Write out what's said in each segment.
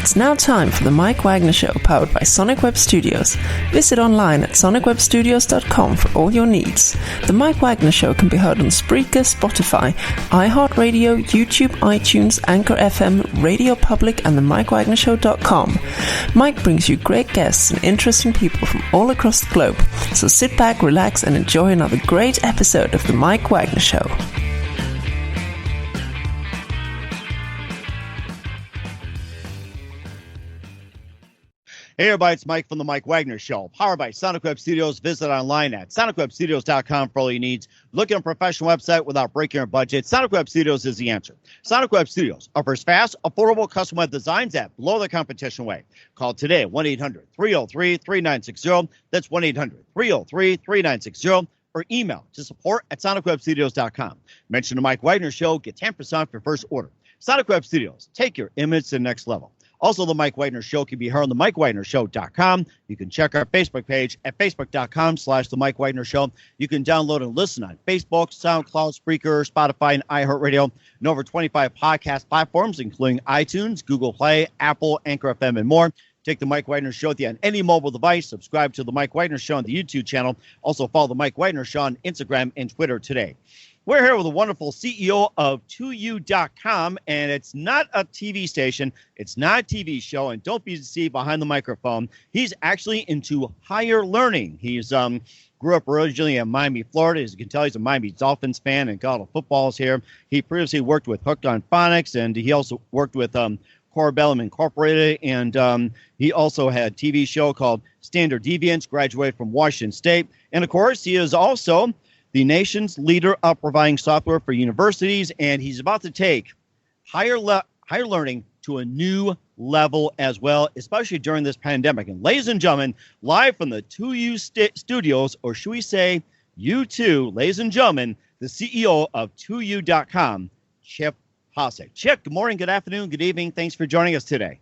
It's now time for the Mike Wagner Show, powered by Sonic Web Studios. Visit online at sonicwebstudios.com for all your needs. The Mike Wagner Show can be heard on Spreaker, Spotify, iHeartRadio, YouTube, iTunes, Anchor FM, Radio Public, and the MikeWagnerShow.com. Mike brings you great guests and interesting people from all across the globe. So sit back, relax, and enjoy another great episode of the Mike Wagner Show. Hey everybody, it's Mike from the Mike Wagner Show, powered by Sonic Web Studios. Visit online at sonicwebstudios.com for all your needs. Look at a professional website without breaking your budget. Sonic Web Studios is the answer. Sonic Web Studios offers fast, affordable custom web designs at below the competition way. Call today, 1-800-303-3960. That's 1-800-303-3960. Or email to support@sonicwebstudios.com. Mention the Mike Wagner Show, get 10% off your first order. Sonic Web Studios, take your image to the next level. Also, the Mike Wagner Show can be heard on the MikeWagnerShow.com. You can check our Facebook page at facebook.com/the Mike Wagner Show. You can download and listen on Facebook, SoundCloud, Spreaker, Spotify, and iHeartRadio, and over 25 podcast platforms, including iTunes, Google Play, Apple, Anchor FM, and more. Take the Mike Wagner Show with you on any mobile device. Subscribe to the Mike Wagner Show on the YouTube channel. Also, follow the Mike Wagner Show on Instagram and Twitter today. We're here with a wonderful CEO of 2U.com, and it's not a TV station. It's not a TV show, and don't be deceived behind the microphone. He's actually into higher learning. He's grew up originally in Miami, Florida. As you can tell, he's a Miami Dolphins fan, and got all footballs here. He previously worked with Hooked on Phonics, and he also worked with Corbellum Incorporated, and he also had a TV show called Standard Deviants, graduated from Washington State. And, of course, he is also the nation's leader of providing software for universities, and he's about to take higher learning to a new level as well, especially during this pandemic. And ladies and gentlemen, live from the 2U studios, or should we say U2, ladies and gentlemen, the CEO of 2U.com, Chip Paucik. Chip, good morning, good afternoon, good evening. Thanks for joining us today.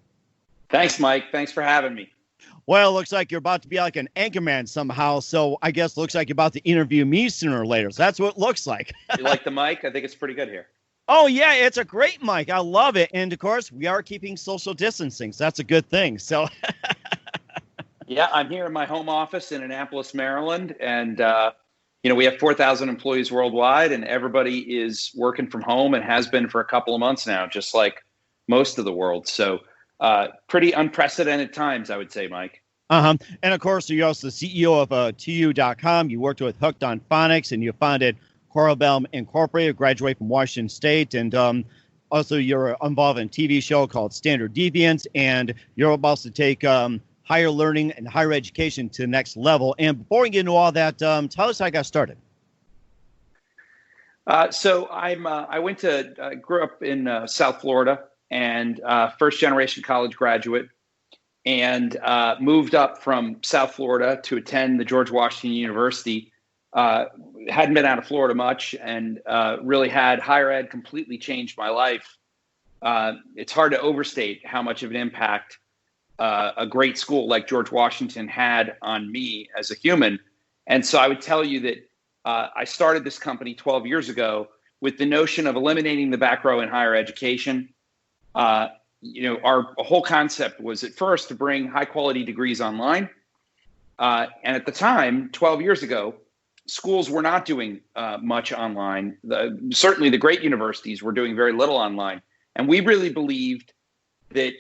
Thanks, Mike. Thanks for having me. Well, it looks like you're about to be like an anchorman somehow, so I guess it looks like you're about to interview me sooner or later. So that's what it looks like. You like the mic? I think it's pretty good here. Oh, yeah, it's a great mic. I love it. And, of course, we are keeping social distancing, so that's a good thing. So, yeah, I'm here in my home office in Annapolis, Maryland, and, we have 4,000 employees worldwide, and everybody is working from home and has been for a couple of months now, just like most of the world. So, pretty unprecedented times, I would say, Mike. And of course, you're also the CEO of 2U.com. You worked with Hooked on Phonics, and you founded Corbellum Incorporated, graduated from Washington State, and also you're involved in a TV show called Standard Deviants, and you're about to take higher learning and higher education to the next level. And before we get into all that, tell us how you got started. So I grew up in South Florida, and first-generation college graduate, and moved up from South Florida to attend the George Washington University. Hadn't been out of Florida much, and really had higher ed completely changed my life. It's hard to overstate how much of an impact a great school like George Washington had on me as a human. And so I would tell you that I started this company 12 years ago with the notion of eliminating the back row in higher education. Our whole concept was at first to bring high quality degrees online. And at the time, 12 years ago, schools were not doing much online. Certainly the great universities were doing very little online. And we really believed that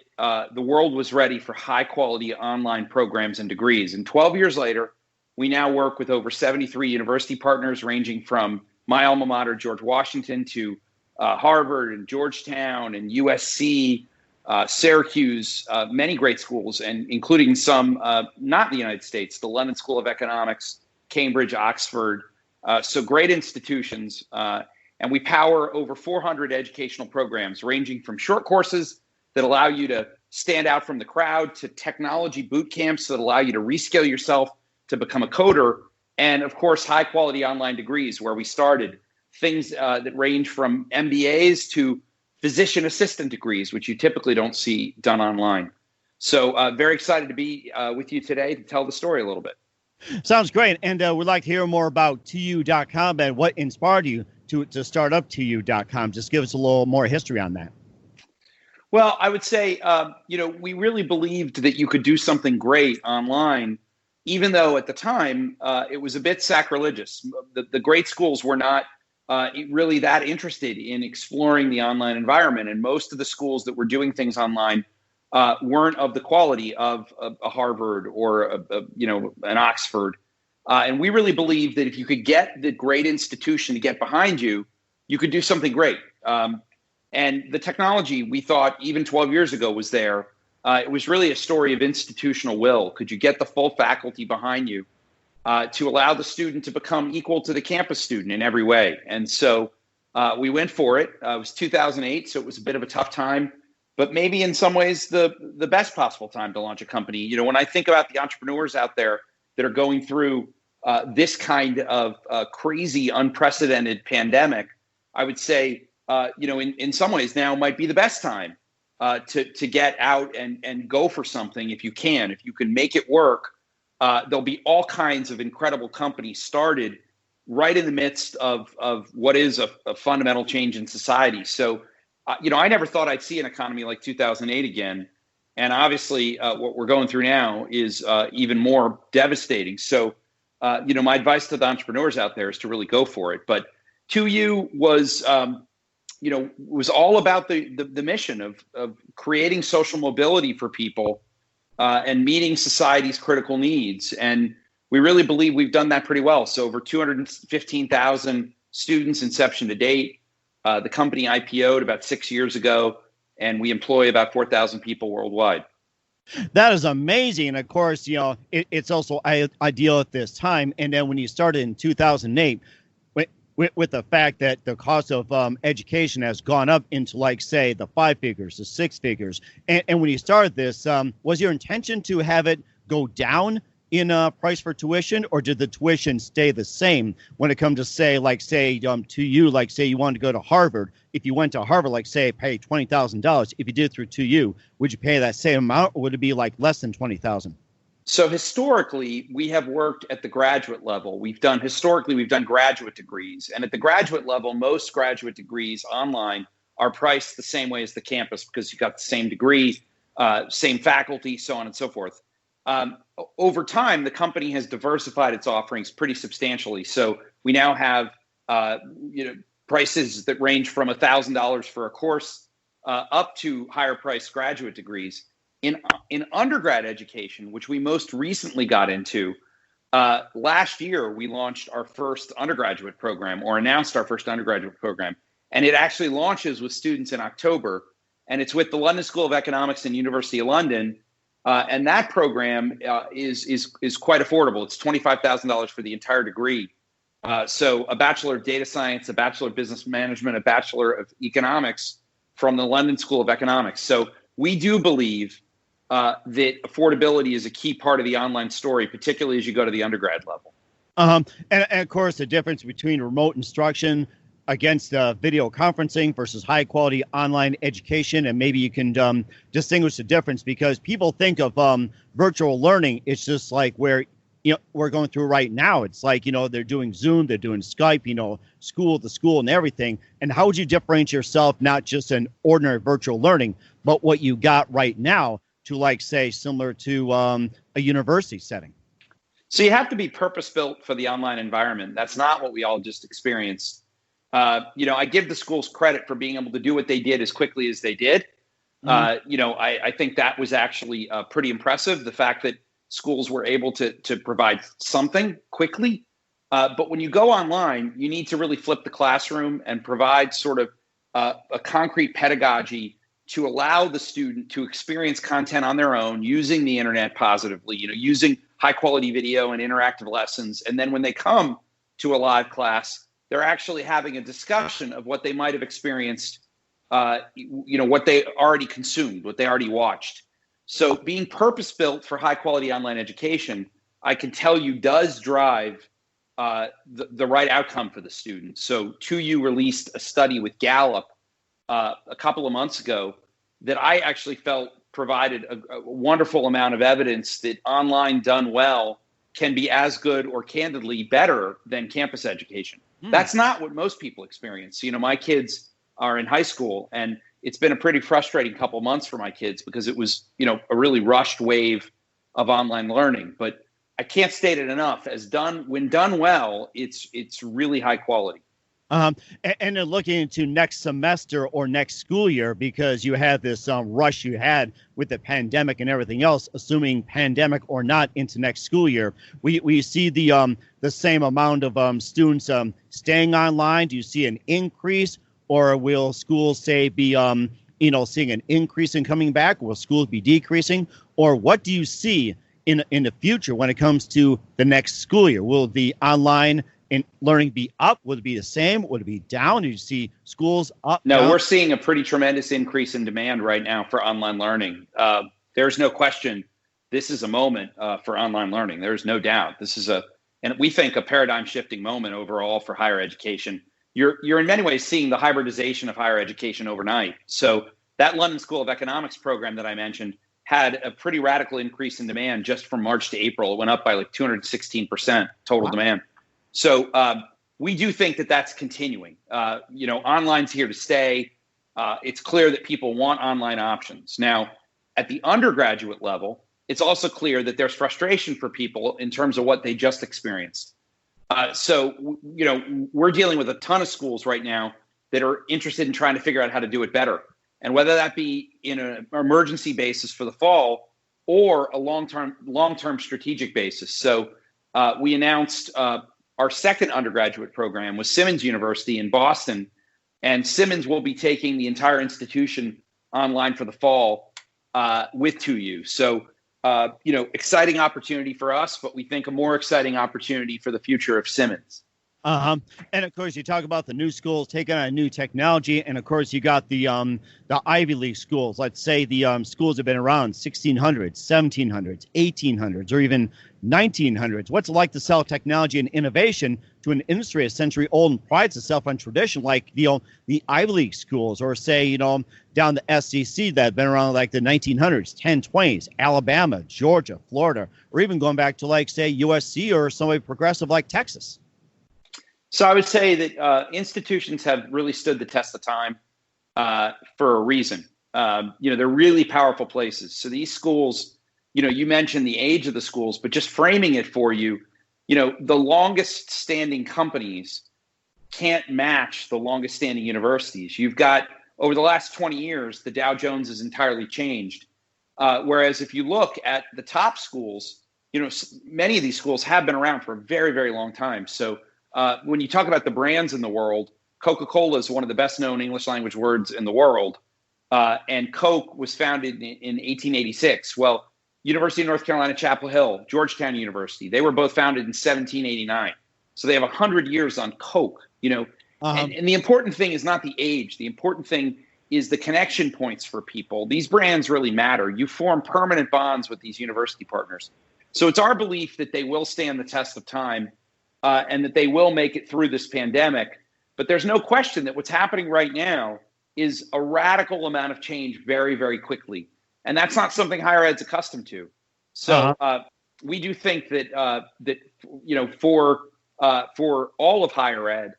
the world was ready for high quality online programs and degrees. And 12 years later, we now work with over 73 university partners, ranging from my alma mater, George Washington, to Harvard and Georgetown and USC, Syracuse, many great schools, and including some not in the United States, the London School of Economics, Cambridge, Oxford. So great institutions. And we power over 400 educational programs, ranging from short courses that allow you to stand out from the crowd to technology boot camps that allow you to reskill yourself to become a coder. And of course, high quality online degrees where we started. Things that range from MBAs to physician assistant degrees, which you typically don't see done online. So very excited to be with you today to tell the story a little bit. Sounds great. And we'd like to hear more about 2U.com and what inspired you to start up 2U.com. Just give us a little more history on that. Well, I would say, we really believed that you could do something great online, even though at the time it was a bit sacrilegious. The great schools were not really that interested in exploring the online environment, and most of the schools that were doing things online weren't of the quality of a Harvard or an Oxford. And we really believed that if you could get the great institution to get behind you, you could do something great. And the technology, we thought even 12 years ago, was there. It was really a story of institutional will. Could you get the full faculty behind you to allow the student to become equal to the campus student in every way? And so we went for it. It was 2008, so it was a bit of a tough time, but maybe in some ways the best possible time to launch a company. When I think about the entrepreneurs out there that are going through this kind of crazy, unprecedented pandemic, I would say, in some ways now might be the best time to get out and go for something if you can. If you can make it work, there'll be all kinds of incredible companies started right in the midst of what is a fundamental change in society. So, I never thought I'd see an economy like 2008 again. And obviously, what we're going through now is even more devastating. So, my advice to the entrepreneurs out there is to really go for it. But 2U was all about the mission of creating social mobility for people and meeting society's critical needs. And we really believe we've done that pretty well. So over 215,000 students inception to date. The company IPO'd about 6 years ago, and we employ about 4,000 people worldwide. That is amazing. And of course, it's also ideal at this time. And then when you started in 2008, with the fact that the cost of education has gone up into, like, say, the 5 figures, the 6 figures. And when you started this, was your intention to have it go down in price for tuition, or did the tuition stay the same when it comes to, say to you, like, say you wanted to go to Harvard? If you went to Harvard, like, say, pay $20,000, if you did it through 2U, would you pay that same amount, or would it be like less than $20,000? So historically, we have worked at the graduate level. We've done graduate degrees. And at the graduate level, most graduate degrees online are priced the same way as the campus because you've got the same degree, same faculty, so on and so forth. Over time, the company has diversified its offerings pretty substantially. So we now have prices that range from $1,000 for a course up to higher priced graduate degrees. In undergrad education, which we most recently got into, last year we launched our first undergraduate program, or announced our first undergraduate program. And it actually launches with students in October. And it's with the London School of Economics and University of London. And that program is quite affordable. It's $25,000 for the entire degree. So a Bachelor of Data Science, a Bachelor of Business Management, a Bachelor of Economics from the London School of Economics. So we do believe that affordability is a key part of the online story, particularly as you go to the undergrad level. And of course, the difference between remote instruction against video conferencing versus high quality online education. And maybe you can distinguish the difference, because people think of virtual learning. It's just like where we're going through right now. It's like, they're doing Zoom, they're doing Skype, school to school and everything. And how would you differentiate yourself, not just in ordinary virtual learning, but what you got right now to, like, say, similar to a university setting? So you have to be purpose-built for the online environment. That's not what we all just experienced. I give the schools credit for being able to do what they did as quickly as they did. I think that was actually pretty impressive, the fact that schools were able to provide something quickly. But when you go online, you need to really flip the classroom and provide sort of a concrete pedagogy to allow the student to experience content on their own, using the internet positively, using high quality video and interactive lessons. And then when they come to a live class, they're actually having a discussion of what they might have experienced, what they already consumed, what they already watched. So being purpose-built for high-quality online education, I can tell you, does drive the right outcome for the student. So 2U released a study with Gallup a couple of months ago that I actually felt provided a wonderful amount of evidence that online done well can be as good, or candidly better, than campus education. That's not what most people experience. My kids are in high school, and it's been a pretty frustrating couple months for my kids because it was, a really rushed wave of online learning. But I can't state it enough. When done well, it's really high quality. And then looking into next semester or next school year, because you had this rush you had with the pandemic and everything else, assuming pandemic or not into next school year, we see the same amount of students staying online. Do you see an increase, or will schools say be seeing an increase in coming back? Will schools be decreasing, or what do you see in the future when it comes to the next school year? Will the online and learning be up? Would it be the same? Would it be down? Do you see schools up? No, down? We're seeing a pretty tremendous increase in demand right now for online learning. There's no question this is a moment for online learning. There's no doubt. This is and we think a paradigm shifting moment overall for higher education. You're in many ways seeing the hybridization of higher education overnight. So that London School of Economics program that I mentioned had a pretty radical increase in demand just from March to April. It went up by like 216% total demand. So we do think that that's continuing. Online's here to stay. It's clear that people want online options. Now, at the undergraduate level, it's also clear that there's frustration for people in terms of what they just experienced. We're dealing with a ton of schools right now that are interested in trying to figure out how to do it better. And whether that be in an emergency basis for the fall or a long-term strategic basis. So we announced our second undergraduate program was Simmons University in Boston, and Simmons will be taking the entire institution online for the fall with 2U. So, exciting opportunity for us, but we think a more exciting opportunity for the future of Simmons. And of course, you talk about the new schools taking on new technology, and of course, you got the Ivy League schools. Let's say the schools have been around 1600s, 1700s, 1800s, or even 1900s. What's it like to sell technology and innovation to an industry a century old and prides itself on tradition, like the Ivy League schools, or say down the SEC that have been around like the 1900s, 1020s, Alabama, Georgia, Florida, or even going back to like say USC or somebody progressive like Texas? So I would say that institutions have really stood the test of time for a reason. They're really powerful places. So these schools, you mentioned the age of the schools, but just framing it for you, the longest standing companies can't match the longest standing universities. You've got, over the last 20 years, the Dow Jones has entirely changed. Whereas if you look at the top schools, many of these schools have been around for a very, very long time. So when you talk about the brands in the world, Coca-Cola is one of the best known English language words in the world. And Coke was founded in 1886. Well, University of North Carolina, Chapel Hill, Georgetown University, they were both founded in 1789. So they have 100 years on Coke, and the important thing is not the age. The important thing is the connection points for people. These brands really matter. You form permanent bonds with these university partners. So it's our belief that they will stand the test of time. And that they will make it through this pandemic. But there's no question that what's happening right now is a radical amount of change very, very quickly. And that's not something higher ed's accustomed to. So we do think that for all of higher ed,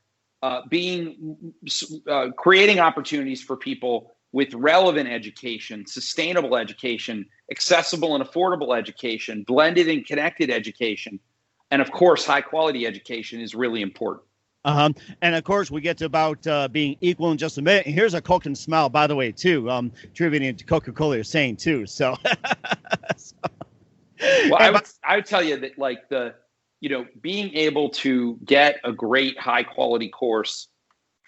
creating opportunities for people with relevant education, sustainable education, accessible and affordable education, blended and connected education, and of course, high quality education is really important. And of course, we get to about being equal in just a minute. And here's a Coke and Smile, by the way, too. Attributing to Coca-Cola, you're saying too. So, well, I would tell you that being able to get a great high quality course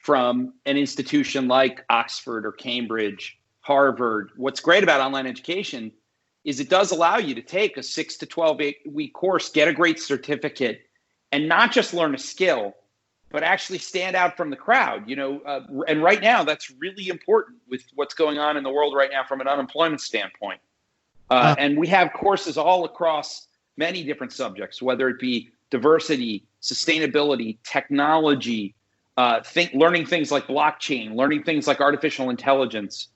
from an institution like Oxford or Cambridge, Harvard. What's great about online education is it does allow you to take a 6 to 12 week course, get a great certificate, and not just learn a skill, but actually stand out from the crowd. And right now that's really important with what's going on in the world right now from an unemployment standpoint. And we have courses all across many different subjects, whether it be diversity, sustainability, technology, learning things like blockchain, learning things like artificial intelligence.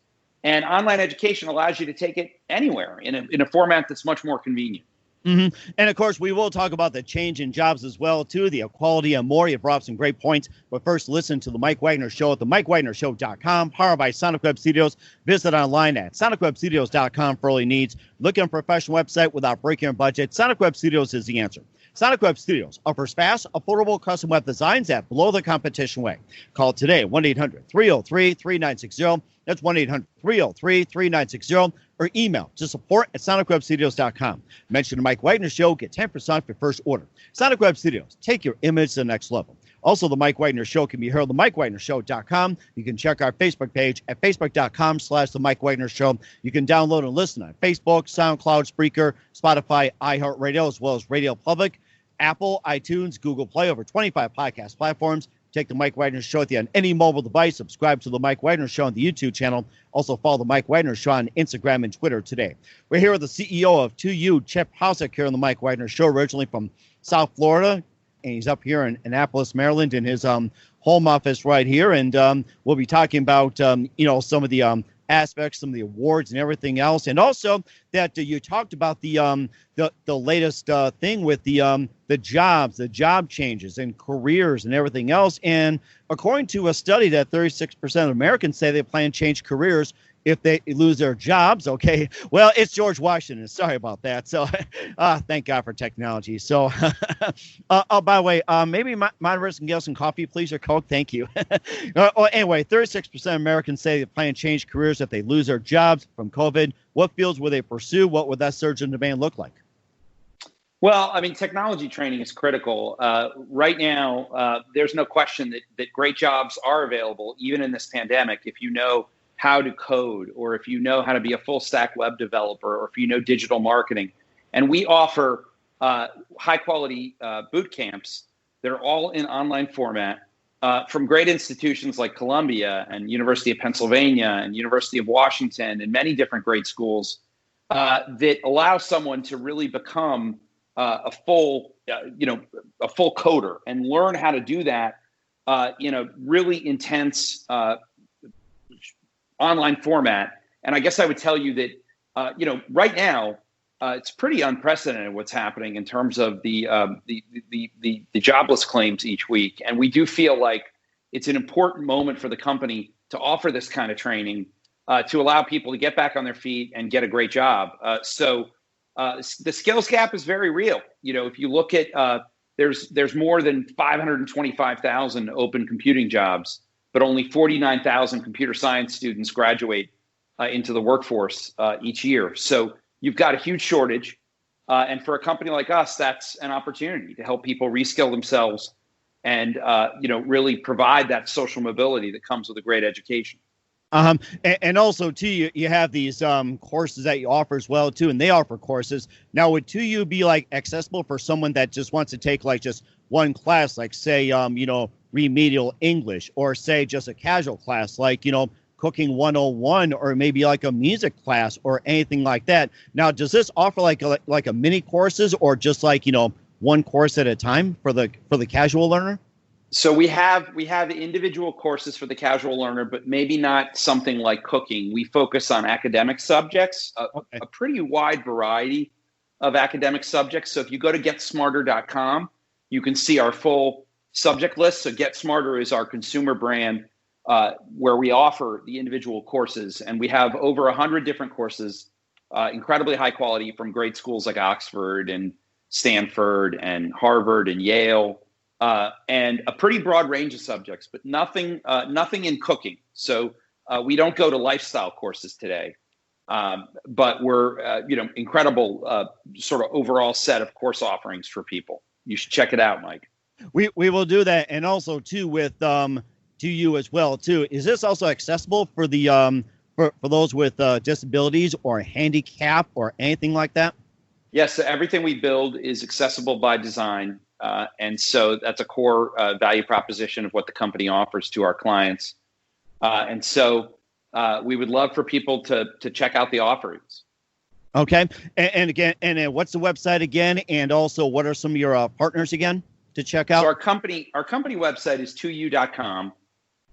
And online education allows you to take it anywhere in a format that's much more convenient. And of course, we will talk about the change in jobs as well, too, the equality and more. You brought up some great points. But first, listen to the Mike Wagner Show at the MikeWagnerShow.com, powered by Sonic Web Studios. Visit online at SonicWebStudios.com for all your needs. Looking for a professional website without breaking your budget? Sonic Web Studios is the answer. Sonic Web Studios offers fast, affordable custom web designs that blow the competition away. Call today, 1-800-303-3960. That's 1-800-303-3960. Or email to support@sonicwebstudios.com. Mention the Mike Wagner Show. Get 10% off your first order. Sonic Web Studios. Take your image to the next level. Also, the Mike Wagner Show can be heard on the MikeWagnerShow.com. You can check our Facebook page at Facebook.com/the Mike Wagner Show. You can download and listen on Facebook, SoundCloud, Spreaker, Spotify, iHeartRadio, as well as Radio Public, Apple, iTunes, Google Play, over 25 podcast platforms. Take the Mike Wagner Show with you on any mobile device. Subscribe to the Mike Wagner Show on the YouTube channel. Also follow the Mike Wagner Show on Instagram and Twitter today. We're here with the CEO of 2U, Chip Paucik, here on the Mike Wagner Show, originally from South Florida. And he's up here in Annapolis, Maryland, in his home office right here. And we'll be talking about, some of the aspects, some of the awards and everything else. And also that you talked about the latest thing with the jobs, the job changes and careers and everything else. And according to a study that 36% of Americans say they plan to change careers if they lose their jobs. Okay, well, it's George Washington. Sorry about that. So thank God for technology. So by the way, maybe moderators can get us some coffee, please, or Coke. Thank you. Anyway, 36% of Americans say they plan to change careers if they lose their jobs from COVID. What fields will they pursue? What would that surge in demand look like? Well, I mean, technology training is critical. Right now, there's no question that great jobs are available, even in this pandemic, if you know how to code, or if you know how to be a full stack web developer, or if you know digital marketing. And we offer high quality boot camps that are all in online format from great institutions like Columbia and University of Pennsylvania and University of Washington and many different great schools that allow someone to really become a full coder and learn how to do that in a really intense online format. And I guess I would tell you that, right now, it's pretty unprecedented what's happening in terms of the jobless claims each week. And we do feel like it's an important moment for the company to offer this kind of training to allow people to get back on their feet and get a great job. So the skills gap is very real. If you look at, there's more than 525,000 open computing jobs, but only 49,000 computer science students graduate into the workforce each year. So you've got a huge shortage. And for a company like us, that's an opportunity to help people reskill themselves and, really provide that social mobility that comes with a great education. And also, too, you have these courses that you offer as well, too, and they offer courses. Now, would 2U be, accessible for someone that just wants to take, just one class, say, remedial English, or say just a casual class, cooking 101, or maybe a music class or anything like that? Now, does this offer like a mini courses, or just one course at a time for the casual learner? So we have individual courses for the casual learner, but maybe not something like cooking. We focus on academic subjects, a pretty wide variety of academic subjects. So if you go to getsmarter.com, you can see our full subject list. So Get Smarter is our consumer brand where we offer the individual courses. And we have over 100 different courses, incredibly high quality, from great schools like Oxford and Stanford and Harvard and Yale. And a pretty broad range of subjects, but nothing in cooking. So we don't go to lifestyle courses today, but we're incredible sort of overall set of course offerings for people. You should check it out, Mike. We will do that, and also too with 2U as well too. Is this also accessible for the for those with disabilities or handicap or anything like that? Yes, so everything we build is accessible by design. And so that's a core value proposition of what the company offers to our clients. And so we would love for people to check out the offerings. Okay. And again, what's the website again? And also, what are some of your partners again to check out? So our company website is 2u.com.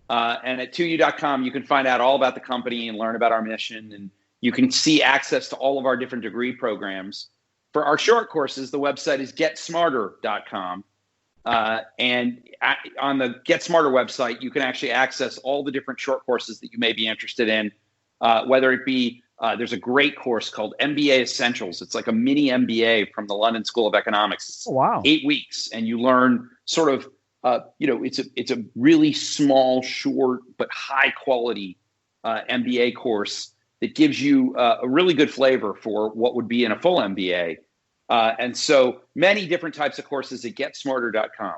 And at 2u.com, you can find out all about the company and learn about our mission. And you can see access to all of our different degree programs. For our short courses, the website is getsmarter.com. And on the Get Smarter website, you can actually access all the different short courses that you may be interested in, whether it be there's a great course called MBA Essentials. It's like a mini MBA from the London School of Economics. It's 8 weeks, and you learn sort of, it's a really small, short, but high quality MBA course that gives you a really good flavor for what would be in a full MBA. And so many different types of courses at getsmarter.com.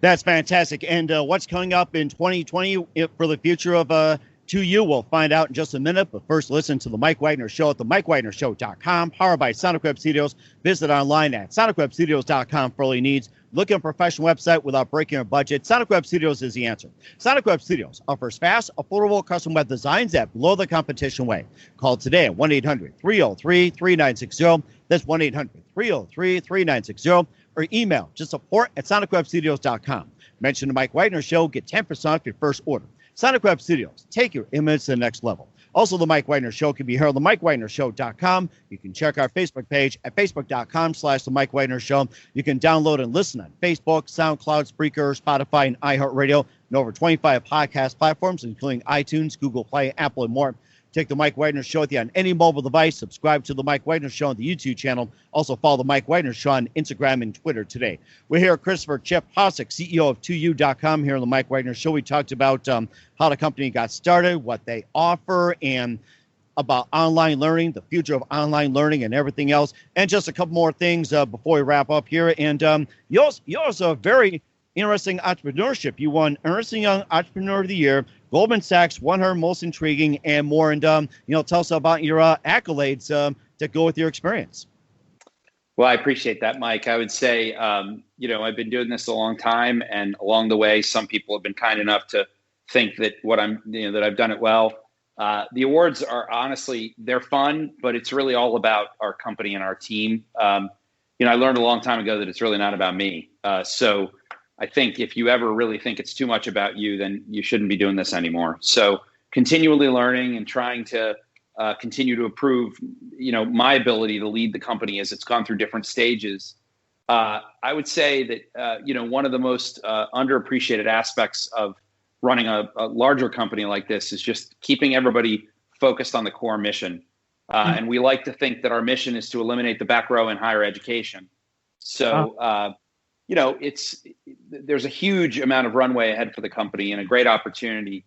That's fantastic. And what's coming up in 2020 for the future of 2U? We'll find out in just a minute. But first, listen to the Mike Wagner Show at the MikeWagnerShow.com, powered by Sonic Web Studios. Visit online at SonicWebStudios.com for all your needs. Looking for a professional website without breaking your budget? Sonic Web Studios is the answer. Sonic Web Studios offers fast, affordable custom web designs that blow the competition away. Call today at 1-800-303-3960. That's 1-800-303-3960. Or email to support@SonicWebStudios.com. Mention the Mike Wagner Show. Get 10% off your first order. Sonic Web Studios. Take your image to the next level. Also, the Mike Wagner Show can be heard on the MikeWagnerShow.com. You can check our Facebook page at Facebook.com/The Mike Wagner Show. You can download and listen on Facebook, SoundCloud, Spreaker, Spotify, and iHeartRadio, and over 25 podcast platforms, including iTunes, Google Play, Apple, and more. Take the Mike Wagner Show with you on any mobile device. Subscribe to the Mike Wagner Show on the YouTube channel. Also follow the Mike Wagner Show on Instagram and Twitter today. We're here with Christopher Chip Paucik, CEO of 2U.com, here on the Mike Wagner Show. We talked about how the company got started, what they offer, and about online learning, the future of online learning, and everything else. And just a couple more things before we wrap up here. And you also have very interesting entrepreneurship. You won Ernst & Young Entrepreneur of the Year. Goldman Sachs won her most intriguing, and more. And tell us about your accolades that go with your experience. Well, I appreciate that, Mike. I would say, I've been doing this a long time, and along the way, some people have been kind enough to think that that I've done it well. The awards are honestly, they're fun, but it's really all about our company and our team. I learned a long time ago that it's really not about me. So I think if you ever really think it's too much about you, then you shouldn't be doing this anymore. So continually learning and trying to continue to improve, my ability to lead the company as it's gone through different stages. I would say that, one of the most underappreciated aspects of running a larger company like this is just keeping everybody focused on the core mission. And we like to think that our mission is to eliminate the back row in higher education. So, there's a huge amount of runway ahead for the company and a great opportunity.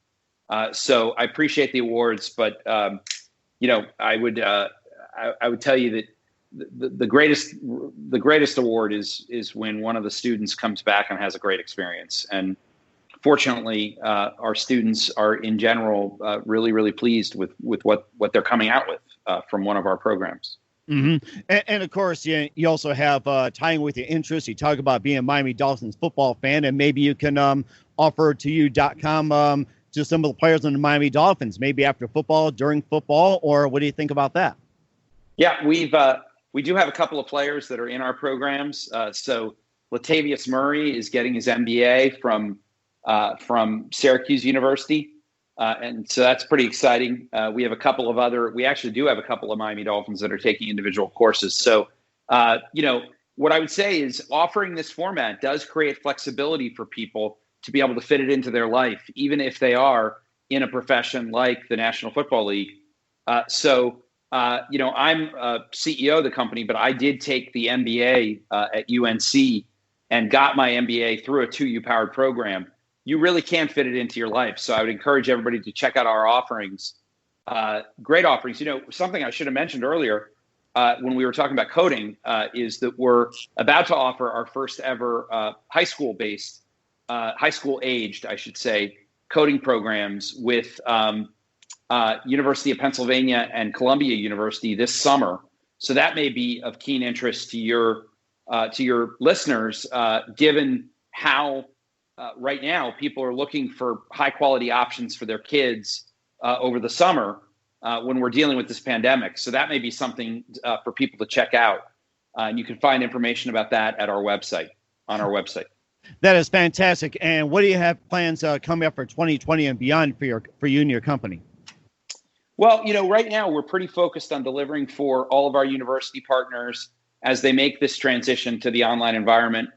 So I appreciate the awards, but I would tell you that the greatest award is when one of the students comes back and has a great experience. And fortunately, our students are in general really, really pleased with what they're coming out with from one of our programs. Mm-hmm. And of course, you also have tying with your interests. You talk about being a Miami Dolphins football fan, and maybe you can offer to you.com to some of the players on the Miami Dolphins, maybe after football, during football, or what do you think about that? Yeah, we do have a couple of players that are in our programs. So Latavius Murray is getting his MBA from Syracuse University. And so that's pretty exciting. We actually do have a couple of Miami Dolphins that are taking individual courses. So, what I would say is offering this format does create flexibility for people to be able to fit it into their life, even if they are in a profession like the National Football League. I'm CEO of the company, but I did take the MBA at UNC and got my MBA through a 2U powered program. You really can fit it into your life. So I would encourage everybody to check out our offerings. Great offerings. Something I should have mentioned earlier when we were talking about coding is that we're about to offer our first ever high school aged, I should say, coding programs with University of Pennsylvania and Columbia University this summer. So that may be of keen interest to your listeners, given how right now people are looking for high quality options for their kids over the summer when we're dealing with this pandemic. So that may be something for people to check out. And you can find information about that at on our website. That is fantastic. And what do you have plans coming up for 2020 and beyond for you and your company? Well, right now we're pretty focused on delivering for all of our university partners. as they make this transition to the online environment.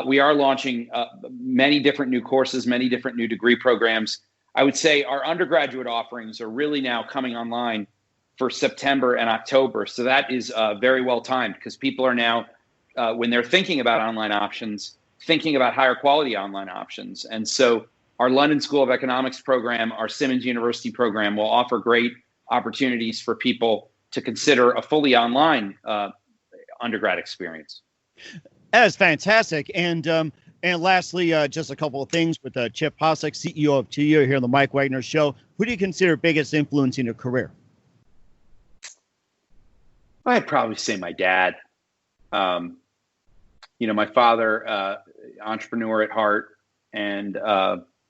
We are launching many different new courses, many different new degree programs. I would say our undergraduate offerings are really now coming online for September and October. So that is very well timed, because people are now, when they're thinking about online options, thinking about higher quality online options. And so our London School of Economics program, our Simmons University program, will offer great opportunities for people to consider a fully online undergrad experience. That is fantastic. And lastly, just a couple of things with Chip Paucek, CEO of 2U here on the Mike Wagner Show. Who do you consider biggest influence in your career? I'd probably say my dad. My father, entrepreneur at heart, and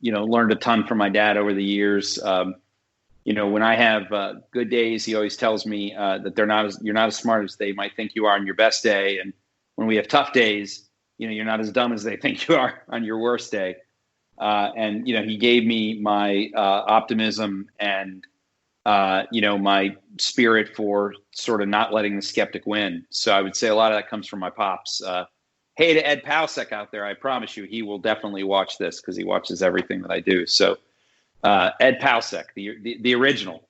learned a ton from my dad over the years. When I have good days, he always tells me that you're not as smart as they might think you are on your best day, and when we have tough days, you're not as dumb as they think you are on your worst day. And he gave me my optimism and my spirit for sort of not letting the skeptic win. So I would say a lot of that comes from my pops. Hey to Ed Paucek out there, I promise you he will definitely watch this, because he watches everything that I do. So Ed Paucek, the original.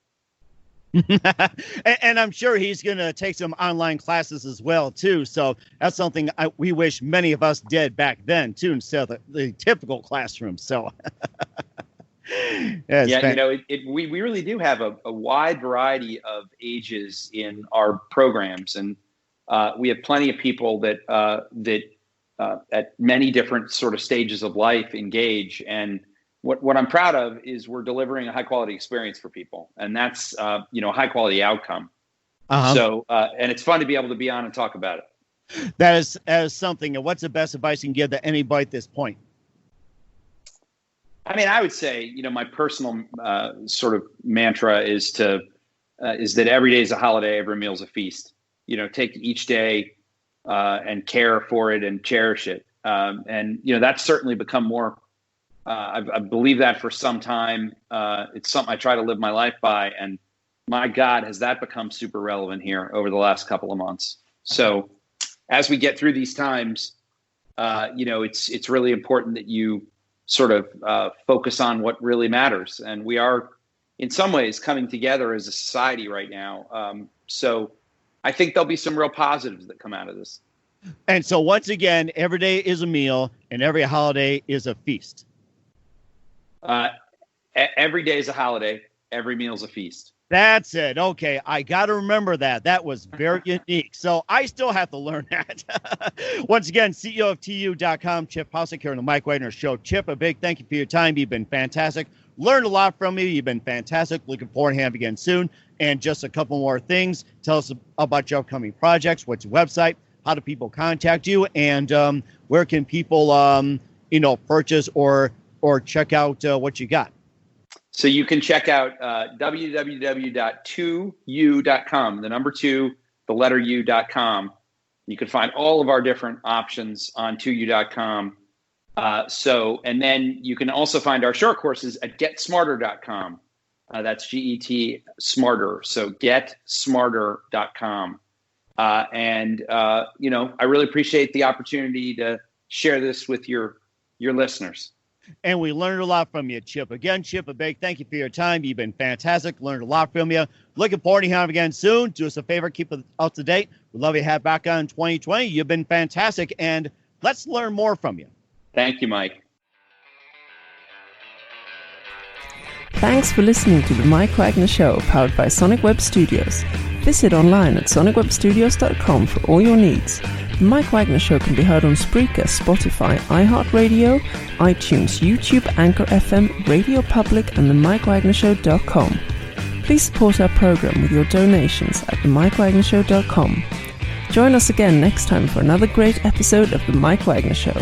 And I'm sure he's going to take some online classes as well, too. So that's something we wish many of us did back then, too, instead of the typical classroom. So, we really do have a wide variety of ages in our programs. And we have plenty of people that at many different sort of stages of life engage. And what I'm proud of is we're delivering a high quality experience for people, and that's a high quality outcome. Uh-huh. So and it's fun to be able to be on and talk about it. That is something. And what's the best advice you can give to anybody at this point? I mean, I would say my personal sort of mantra is that every day is a holiday, every meal is a feast. Take each day and care for it and cherish it. And that's certainly become more. I believe that for some time. It's something I try to live my life by, and my God, has that become super relevant here over the last couple of months. So as we get through these times, it's really important that you sort of focus on what really matters. And we are, in some ways, coming together as a society right now. So I think there'll be some real positives that come out of this. And so once again, every day is a meal and every holiday is a feast. Every day is a holiday. Every meal is a feast. That's it. Okay. I got to remember that. That was very unique. So I still have to learn that. Once again, CEO of TU.com, Chip Paucek here on the Mike Wagner Show. Chip, a big thank you for your time. You've been fantastic. Learned a lot from you. You've been fantastic. Looking forward to having you again soon. And just a couple more things. Tell us about your upcoming projects. What's your website? How do people contact you? And where can people, purchase or check out what you got? So you can check out www.2u.com, the number 2, the letter u.com. You can find all of our different options on 2u.com. And then you can also find our short courses at getsmarter.com. That's GET Smarter. So getsmarter.com. I really appreciate the opportunity to share this with your listeners. And we learned a lot from you, Chip. Again, Chip, a big thank you for your time. You've been fantastic. Learned a lot from you. Looking forward to having you again soon. Do us a favor, keep us up to date. We'd love you to have back on in 2020. You've been fantastic, and let's learn more from you. Thank you, Mike. Thanks for listening to the Mike Wagner Show, powered by Sonic Web Studios. Visit online at sonicwebstudios.com for all your needs. The Mike Wagner Show can be heard on Spreaker, Spotify, iHeartRadio, iTunes, YouTube, Anchor FM, Radio Public, and themikewagnershow.com. Please support our program with your donations at themikewagnershow.com. Join us again next time for another great episode of The Mike Wagner Show.